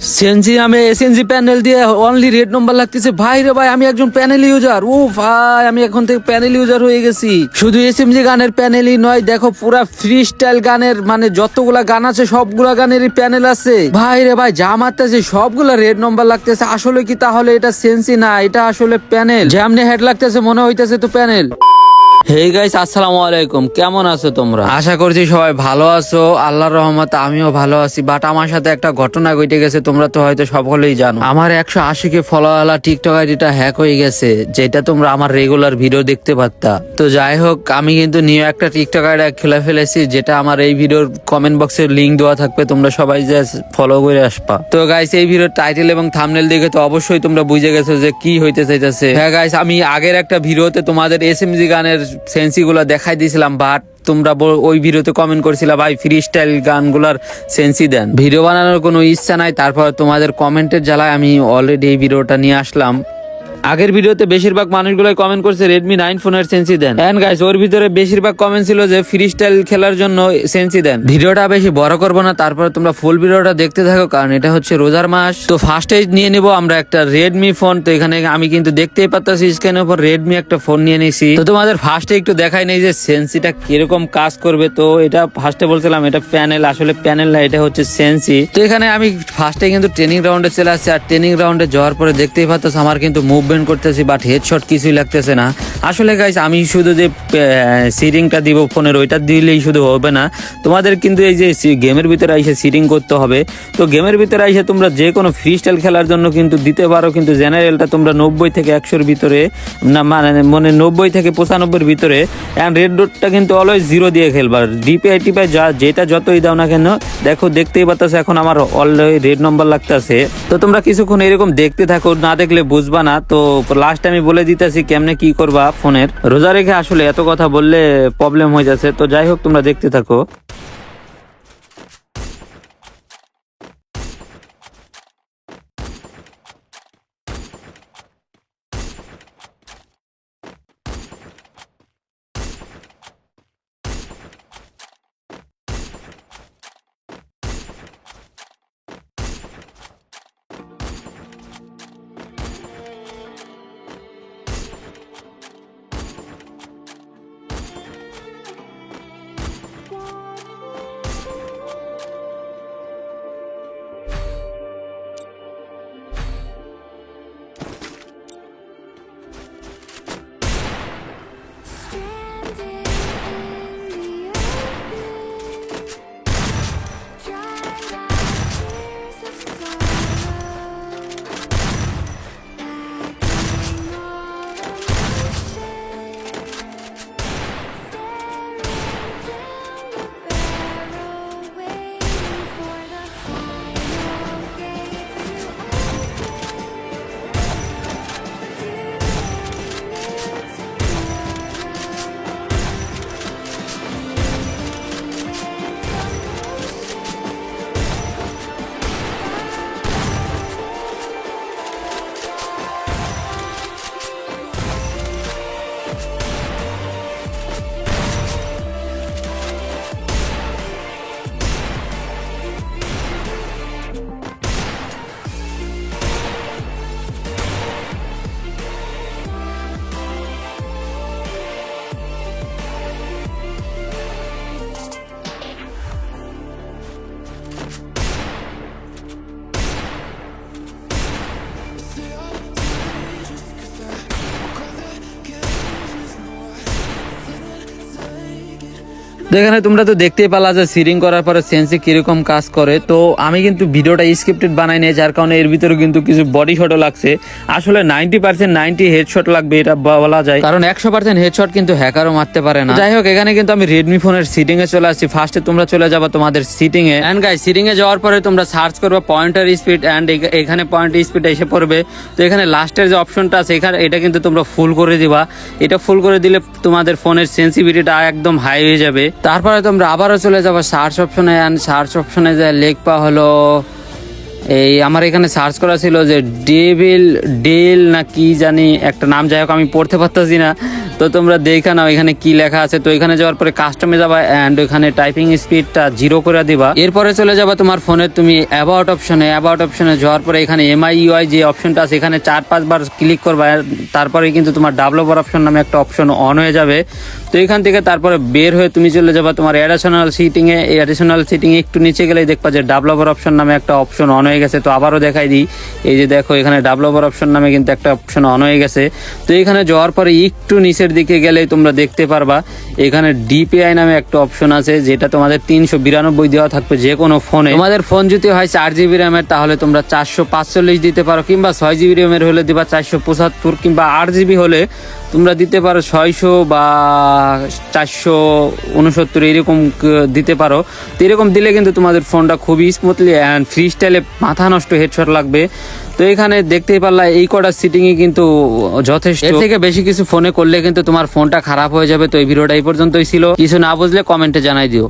CNG আমি SNG panel দিয়ে only red নম্বর লাগতেছে। ভাই রে ভাই, আমি একজন প্যানেল ইউজার। ও ভাই, আমি এখন থেকে প্যানেল ইউজার হয়ে গেছি। শুধু এসএমজি গানের প্যানেলই নয়, দেখো পুরা ফ্রি স্টাইল গানের মানে যতগুলা গান আছে সবগুলা গানেরই প্যানেল আছে। ভাই রে ভাই, যা মারতেছে সবগুলা রেড নম্বর লাগতেছে। আসলে কি তাহলে এটা সেনজি না, এটা আসলে প্যানেল। যেমনি হেড লাগতেছে মনে হইতেছে তো প্যানেল। হে গাইস, আসসালামু আলাইকুম। কেমন আছো তোমরা? আশা করছি সবাই ভালো আছো। আল্লাহর রহমতে আমিও ভালো আছি। বাট আমার সাথে একটা ঘটনা ঘটে গেছে, তোমরা তো হয়তো সকলেই জানো। আমার 180 কে ফলোয়ালা টিকটক আইডিটা হ্যাক হয়ে গেছে, যেটা তোমরা আমার রেগুলার ভিডিও দেখতে পারতা। তো যাই হোক, আমি কিন্তু নিউ একটা টিকটক আইডি খুলে ফেলেছি, যেটা আমার এই ভিডিওর কমেন্ট বক্সে লিংক দেওয়া থাকবে। তোমরা সবাই যে ফলো করে আসবা। তো গাইস, এই ভিডিওর টাইটেল এবং থাম্বনেল দেখে তো অবশ্যই তোমরা বুঝে গেছো যে কি হইতে চাইতেছে। হ্যাঁ গাইস, আমি আগের একটা ভিডিওতে তোমাদের এসএমজি গানের সেন্সি গুলা দেখাই দিয়েছিলাম, বাট তোমরা ওই ভিডিওতে কমেন্ট করছিলা ভাই ফ্রি স্টাইল গানগুলার সেন্সি দেন। ভিডিও বানানোর কোনো ইচ্ছা নাই, তারপর তোমাদের কমেন্টের জ্বালায় আমি অলরেডি এই ভিডিওটা নিয়ে আসলাম। আগের ভিডিওতে বেশিরভাগ মানুষগুলাই কমেন্ট করছে রেডমি 9 ফোনের সেন্সি দেন। এন্ড গাইস, ওর ভিতরে বেশিরভাগ কমেন্ট ছিল যে ফ্রি স্টাইল খেলার জন্য সেন্সি দেন। ভিডিওটা বেশি বড় করব না, তারপরে তোমরা ফুল ভিডিওটা দেখতে থাকো, কারণ এটা হচ্ছে রোজার মাস। তো ফার্স্টে নিয়ে নিব আমরা একটা রেডমি ফোন। তো এখানে আমি কিন্তু দেখতেই পাচ্ছি স্ক্রিনের উপর রেডমি একটা ফোন নিয়ে নিছি। তো তোমাদের ফার্স্টে একটু দেখাই নেই যে সেন্সিটা কিরকম কাজ করবে। তো এটা ফার্স্টে বলছিলাম এটা প্যানেল, আসলে প্যানেল না, এটা হচ্ছে সেন্সি। তো এখানে আমি ফার্স্টে কিন্তু ট্রেনিং রাউন্ডে চলে আসছি, আর ট্রেনিং রাউন্ডে যাওয়ার পরে দেখতেই পাচ্ছ আমার কিন্তু মুভমেন্ট করতেছি, বাট হেডশট কিছুই লাগতেছে না। আসলে গাইস, আমি শুধু যে সিটিংটা দিব ফোনের, ওইটা দিলেই শুধু হবে না, তোমাদের কিন্তু এই যে গেমের ভিতরে এসে সিটিং করতে হবে। তো গেমের ভিতরে এসে তোমরা যে কোনো ফ্রি স্টাইল খেলার জন্য কিন্তু দিতে পারো, কিন্তু জেনারেলটা তোমরা 90 থেকে 100-র ভিতরে না, মানে 90 থেকে 95-র ভিতরে। অ্যান্ড রেড ডটটা কিন্তু অলওয়েজ 0 দিয়ে খেলবা। ডিপিআই টিপাই যেটা যতই দাও না কেন, দেখো দেখতেই পাচ্ছ এখন আমার অলরেডি রেড নম্বর লাগতেছে। তো তোমরা কিছুক্ষণ এরকম দেখতে থাকো, না দেখলে বুঝবা না। তো লাস্ট আমি বলে দিতেছি কেমনে কি করবা ফোনের। রোজা রেখে আসলে এত কথা বললে প্রবলেম হয়ে যাচ্ছে। তো যাই হোক, তোমরা দেখতে থাকো। এখানে তোমরা তো দেখতেই পালা যে সিরিং করার পরে সেন্সি কিরকম কাজ করে। তো আমি কিন্তু ভিডিওটা স্ক্রিপ্টেড বানাই নাই, যার কারণে এর ভিতরে কিন্তু কিছু বডি শটও লাগছে। আসলে 90% 90 হেডশট লাগবে এটা বলা যায়, কারণ 100% হেডশট কিন্তু হ্যাকারও মারতে পারে না। যাই হোক, এখানে কিন্তু আমি রেডমি ফোনের সিটিং এ চলে আসছি। ফার্স্টে তোমরা চলে যাবা তোমাদের সিটিং এ। এন্ড গাইস, সিটিং এ যাওয়ার পরে তোমরা সার্চ করবে পয়েন্টার স্পিড, এন্ড এখানে পয়েন্টার স্পিড এসে পড়বে। তো এখানে লাস্টের যে অপশনটা আছে এখানে, এটা কিন্তু তোমরা ফুল করে দিবা। এটা ফুল করে দিলে তোমাদের ফোনের সেন্সিটিভিটিটা একদম হাই হয়ে যাবে। তারপরে তোমরা আবারও চলে যাবো সার্চ অপশনে। সার্চ অপশনে যে লিখবা হলো এই আমার এখানে সার্চ করা ছিল যে ডেল না কি জানি একটা নাম, যাই হোক আমি পড়তে পারতেছি না। তো তোমরা দেখে নাও এখানে কি লেখা আছে। তো এখানে যাওয়ার পরে কাস্টমে যাবা এন্ড ওখানে টাইপিং স্পিডটা 0 করে দিবা। এরপরে চলে যাবা তোমার ফোনে তুমি অ্যাবাউট অপশনে যাওয়ার পরে এখানে MIUI যে অপশনটা আছে এখানে 4-5 বার ক্লিক করবা, তারপরে কিন্তু তোমার ডেভেলপার অপশন নামে একটা অপশন অন হয়ে যাবে। তো এখান থেকে তারপরে বের হয়ে তুমি চলে যাবা তোমার অ্যাডিশনাল সিটিং এ। এই অ্যাডিশনাল সিটিং এ একটু নিচে গেলেই দেখবা যে ডেভেলপার অপশন নামে একটা অপশন অন হয়ে গেছে। তো আবারও দেখাই দিই, এই যে দেখো এখানে ডেভেলপার অপশন নামে কিন্তু একটা অপশন অন হয়ে গেছে। তো এখানে যাওয়ার পরে একটু নিচের দিকে গেলেই তোমরা দেখতে পারবা এখানে DPI নামে একটা অপশন আছে, যেটা তোমাদের 392 দেওয়া থাকবে যে কোনো ফোনে। তোমাদের ফোন যদি হয় 4GB র্যামের তাহলে তোমরা 445 দিতে পারো, কিংবা 6GB র্যামের হলে দিবা 475, কিংবা 8GB হলে তোমরা দিতে পারো 600 বা 469 এরকম দিতে পারো। তো এরকম দিলে কিন্তু তোমাদের ফোনটা খুবই স্মুথলি অ্যান্ড ফ্রি স্টাইলে মাথা নষ্ট হেডশট লাগবে। তো এখানে দেখতেই পারলা এই কটা সিটিংই কিন্তু যথেষ্ট। এর থেকে বেশি কিছু ফোনে করলে কিন্তু তোমার ফোনটা খারাপ হয়ে যাবে। তো এই ভিডিওটা এই পর্যন্তই ছিল, কিছু না বুঝলে কমেন্টে জানাই দিও।